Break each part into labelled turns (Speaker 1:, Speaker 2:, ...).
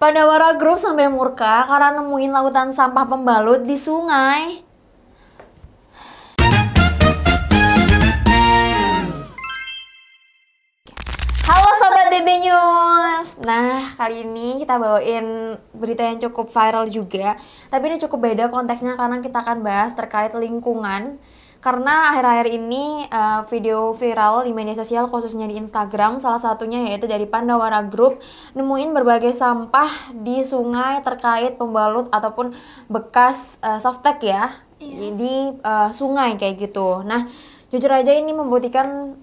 Speaker 1: Pandawara Group sampai murka karena nemuin lautan sampah pembalut di sungai. Halo Sobat BB News. Nah, kali ini kita bawain berita yang cukup viral juga. Tapi ini cukup beda konteksnya karena kita akan bahas terkait lingkungan. Karena akhir-akhir ini video viral di media sosial khususnya di Instagram, salah satunya yaitu dari Pandawara Group nemuin berbagai sampah di sungai terkait pembalut ataupun bekas softtek ya di sungai kayak gitu. Nah, jujur aja ini membuktikan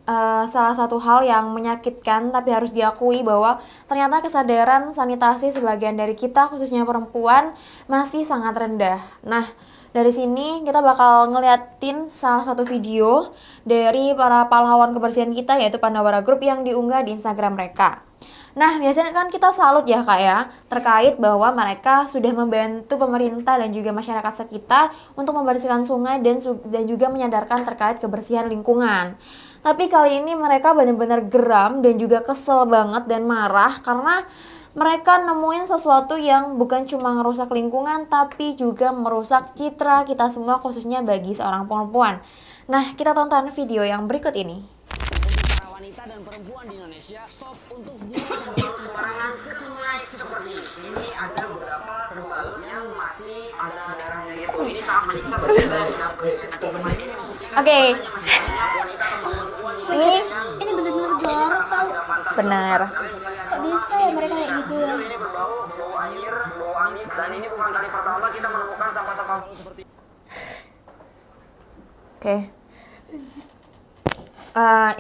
Speaker 1: salah satu hal yang menyakitkan, tapi harus diakui bahwa ternyata kesadaran sanitasi sebagian dari kita khususnya perempuan masih sangat rendah. Nah, dari sini kita bakal ngeliatin salah satu video dari para pahlawan kebersihan kita yaitu Pandawara Group yang diunggah di Instagram mereka. Nah, biasanya kan kita salut ya Kak ya, terkait bahwa mereka sudah membantu pemerintah dan juga masyarakat sekitar untuk membersihkan sungai dan juga menyadarkan terkait kebersihan lingkungan. Tapi kali ini mereka benar-benar geram dan juga kesel banget dan marah karena mereka nemuin sesuatu yang bukan cuma merusak lingkungan tapi juga merusak citra kita semua khususnya bagi seorang perempuan. Nah, kita tonton video yang berikut ini.
Speaker 2: Wanita dan perempuan di Indonesia stop untuk buang sembarangan ke sungai seperti ini. Ini ada beberapa pembalut yang masih ada darahnya gitu. Ini sangat menyiksa bagi kita yang
Speaker 1: Oke. Ini
Speaker 3: benar-benar jorok tau.
Speaker 1: benar.
Speaker 3: Kok bisa ya mereka kayak gitu ya?
Speaker 2: Ini berbau air, bau amis, dan ini bukan kali pertama kita menemukan sampah-sampah seperti ini.
Speaker 1: Oke.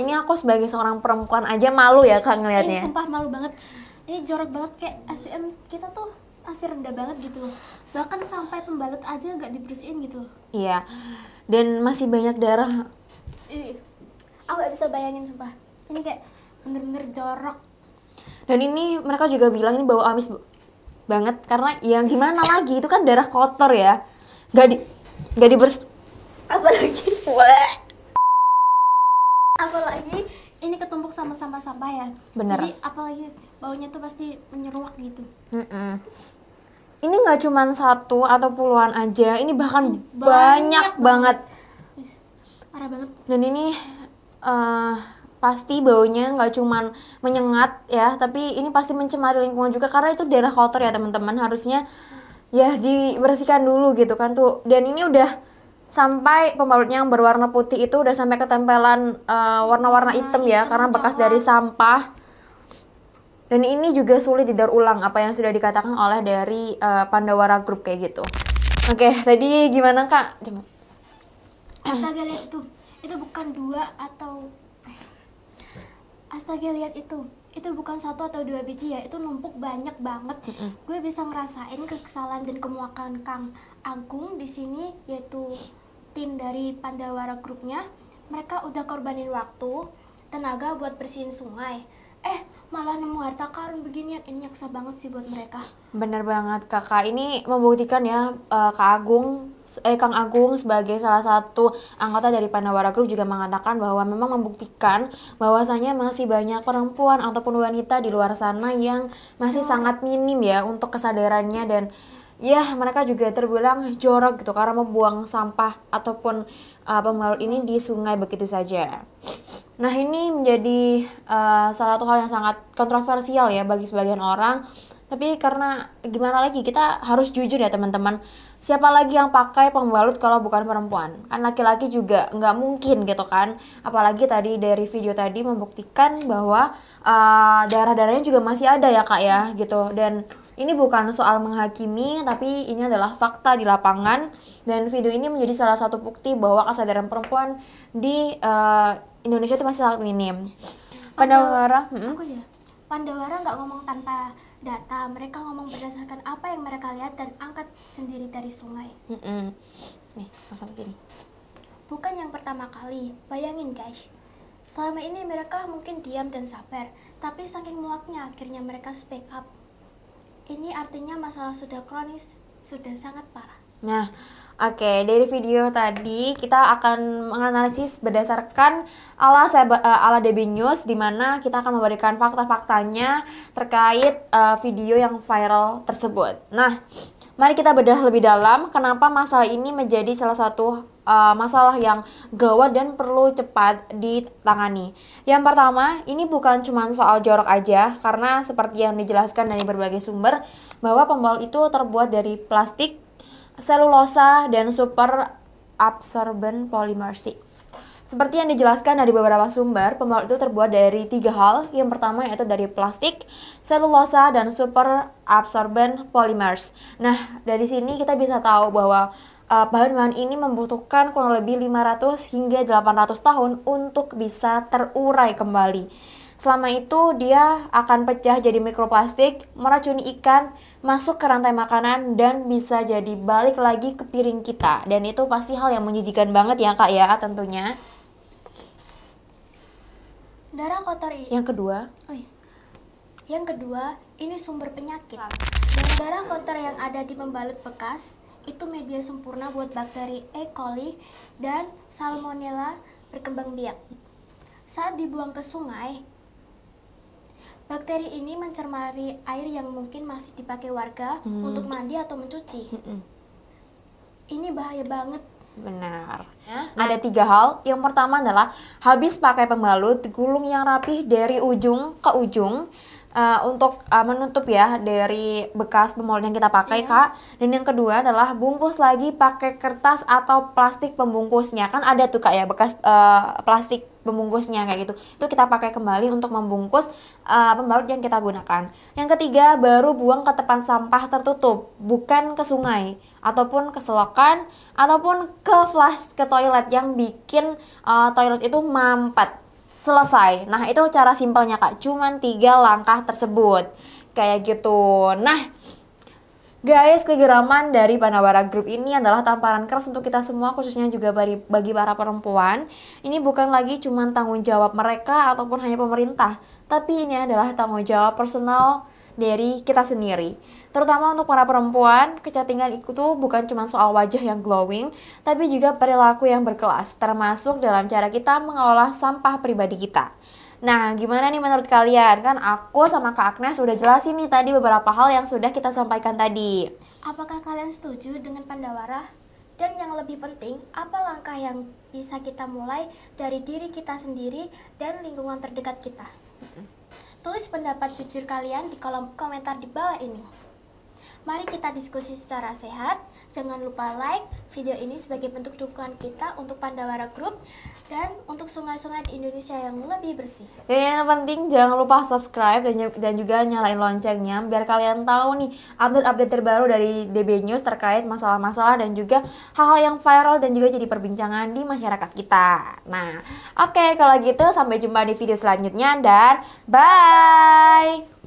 Speaker 1: Ini aku sebagai seorang perempuan aja malu ya Kak ngelihatnya.
Speaker 3: Ini sumpah malu banget. Ini jorok banget, kayak SDM kita tuh masih rendah banget gitu loh. Bahkan sampai pembalut aja nggak dibersihin gitu loh.
Speaker 1: Iya. Dan masih banyak darah.
Speaker 3: Aku nggak bisa bayangin sumpah. Ini kayak bener-bener jorok.
Speaker 1: Dan ini mereka juga bilang ini bau amis banget karena yang gimana lagi itu kan darah kotor ya. Gak
Speaker 3: Apalagi apalagi ini ketumpuk sama sampah-sampah ya.
Speaker 1: Bener.
Speaker 3: Jadi apalagi baunya tuh pasti menyeruak gitu.
Speaker 1: Ini nggak cuma satu atau puluhan aja, ini bahkan banyak banget.
Speaker 3: Parah banget.
Speaker 1: Dan ini pasti baunya nggak cuman menyengat ya, tapi ini pasti mencemari lingkungan juga karena itu darah kotor ya teman-teman, harusnya ya dibersihkan dulu gitu kan tuh. Dan ini udah sampai pembalutnya yang berwarna putih itu udah sampai ketempelan warna-warna hitam ya karena bekas dari sampah. Dan ini juga sulit didaur ulang apa yang sudah dikatakan oleh dari Pandawara Group kayak gitu. Oke, tadi gimana Kak? Coba.
Speaker 3: Astaga, lihat itu. Itu bukan dua atau Astaga, lihat itu bukan satu atau dua biji ya, itu numpuk banyak banget. Gue bisa ngerasain kekesalan dan kemuakan Kang Agung di sini, yaitu tim dari Pandawara Groupnya. Mereka udah korbanin waktu, tenaga buat bersihin sungai. Malah nemu harta karun beginian. Ini nyaksa banget sih buat mereka.
Speaker 1: Bener banget Kakak, ini membuktikan ya Kang Agung sebagai salah satu anggota dari Pandawara Group juga mengatakan bahwa memang membuktikan bahwasanya masih banyak perempuan ataupun wanita di luar sana yang masih sangat minim ya untuk kesadarannya. Dan ya mereka juga terbilang jorok gitu karena membuang sampah ataupun pembalut ini di sungai begitu saja. Nah, ini menjadi salah satu hal yang sangat kontroversial ya bagi sebagian orang. Tapi karena gimana lagi, kita harus jujur ya teman-teman. Siapa lagi yang pakai pembalut kalau bukan perempuan? Kan laki-laki juga nggak mungkin gitu kan. Apalagi tadi dari video tadi membuktikan bahwa darah-darahnya juga masih ada ya Kak ya gitu. Dan ini bukan soal menghakimi, tapi ini adalah fakta di lapangan. Dan video ini menjadi salah satu bukti bahwa kesadaran perempuan di Indonesia itu masih sangat minim. Pandawara
Speaker 3: nggak ngomong tanpa data, mereka ngomong berdasarkan apa yang mereka lihat dan angkat sendiri dari sungai.
Speaker 1: Nih, pasang sini.
Speaker 3: Bukan yang pertama kali, bayangin guys. Selama ini mereka mungkin diam dan sabar, tapi saking muaknya akhirnya mereka speak up. Ini artinya masalah sudah kronis, sudah sangat parah.
Speaker 1: Nah, oke, dari video tadi kita akan menganalisis berdasarkan ala DB News, di mana kita akan memberikan fakta-faktanya terkait video yang viral tersebut. Nah, mari kita bedah lebih dalam kenapa masalah ini menjadi salah satu masalah yang gawat dan perlu cepat ditangani. Yang pertama, ini bukan cuma soal jorok aja, karena seperti yang dijelaskan dari berbagai sumber, bahwa pembalut itu terbuat dari plastik, selulosa, dan super absorbent polymers. Seperti yang dijelaskan dari beberapa sumber, pembalut itu terbuat dari 3 hal. Yang pertama yaitu dari plastik, selulosa, dan super absorbent polymers. Nah, dari sini kita bisa tahu bahwa bahan-bahan ini membutuhkan kurang lebih 500 hingga 800 tahun untuk bisa terurai kembali. Selama itu dia akan pecah jadi mikroplastik, meracuni ikan, masuk ke rantai makanan, dan bisa jadi balik lagi ke piring kita. Dan itu pasti hal yang menjijikan banget ya Kak ya tentunya.
Speaker 3: Darah kotor ini.
Speaker 1: Yang kedua,
Speaker 3: Yang kedua, ini sumber penyakit. Dan darah kotor yang ada di pembalut bekas itu media sempurna buat bakteri E. coli dan Salmonella berkembang biak. Saat dibuang ke sungai, bakteri ini mencemari air yang mungkin masih dipakai warga untuk mandi atau mencuci. Ini bahaya banget.
Speaker 1: benar. Ada 3 hal. Yang pertama adalah habis pakai pembalut, gulung yang rapih dari ujung ke ujung. Untuk menutup ya dari bekas pembalut yang kita pakai Kak. Dan yang kedua adalah bungkus lagi pakai kertas atau plastik pembungkusnya. Kan ada tuh Kak ya bekas plastik pembungkusnya kayak gitu. Itu kita pakai kembali untuk membungkus pembalut yang kita gunakan. Yang ketiga, baru buang ke tempat sampah tertutup, bukan ke sungai ataupun ke selokan ataupun ke toilet yang bikin toilet itu mampet. Selesai. Nah, itu cara simpelnya Kak. Cuman 3 langkah tersebut. Kayak gitu. Nah, guys, kegeraman dari Pandawara Group ini adalah tamparan keras untuk kita semua, khususnya juga bagi para perempuan. Ini bukan lagi cuman tanggung jawab mereka ataupun hanya pemerintah, tapi ini adalah tanggung jawab personal dari kita sendiri. Terutama untuk para perempuan, kecantikan itu bukan cuma soal wajah yang glowing, tapi juga perilaku yang berkelas, termasuk dalam cara kita mengelola sampah pribadi kita. Nah, gimana nih menurut kalian? Kan aku sama Kak Agnes udah jelasin nih tadi beberapa hal yang sudah kita sampaikan tadi.
Speaker 3: Apakah kalian setuju dengan Pandawara? Dan yang lebih penting, apa langkah yang bisa kita mulai dari diri kita sendiri dan lingkungan terdekat kita? Tulis pendapat jujur kalian di kolom komentar di bawah ini. Mari kita diskusi secara sehat. Jangan lupa like video ini sebagai bentuk dukungan kita untuk Pandawara Group dan untuk sungai-sungai di Indonesia yang lebih bersih.
Speaker 1: Dan yang penting jangan lupa subscribe dan juga nyalain loncengnya biar kalian tahu nih update-update terbaru dari DB News terkait masalah-masalah dan juga hal-hal yang viral dan juga jadi perbincangan di masyarakat kita. Nah, oke, kalau gitu sampai jumpa di video selanjutnya dan bye!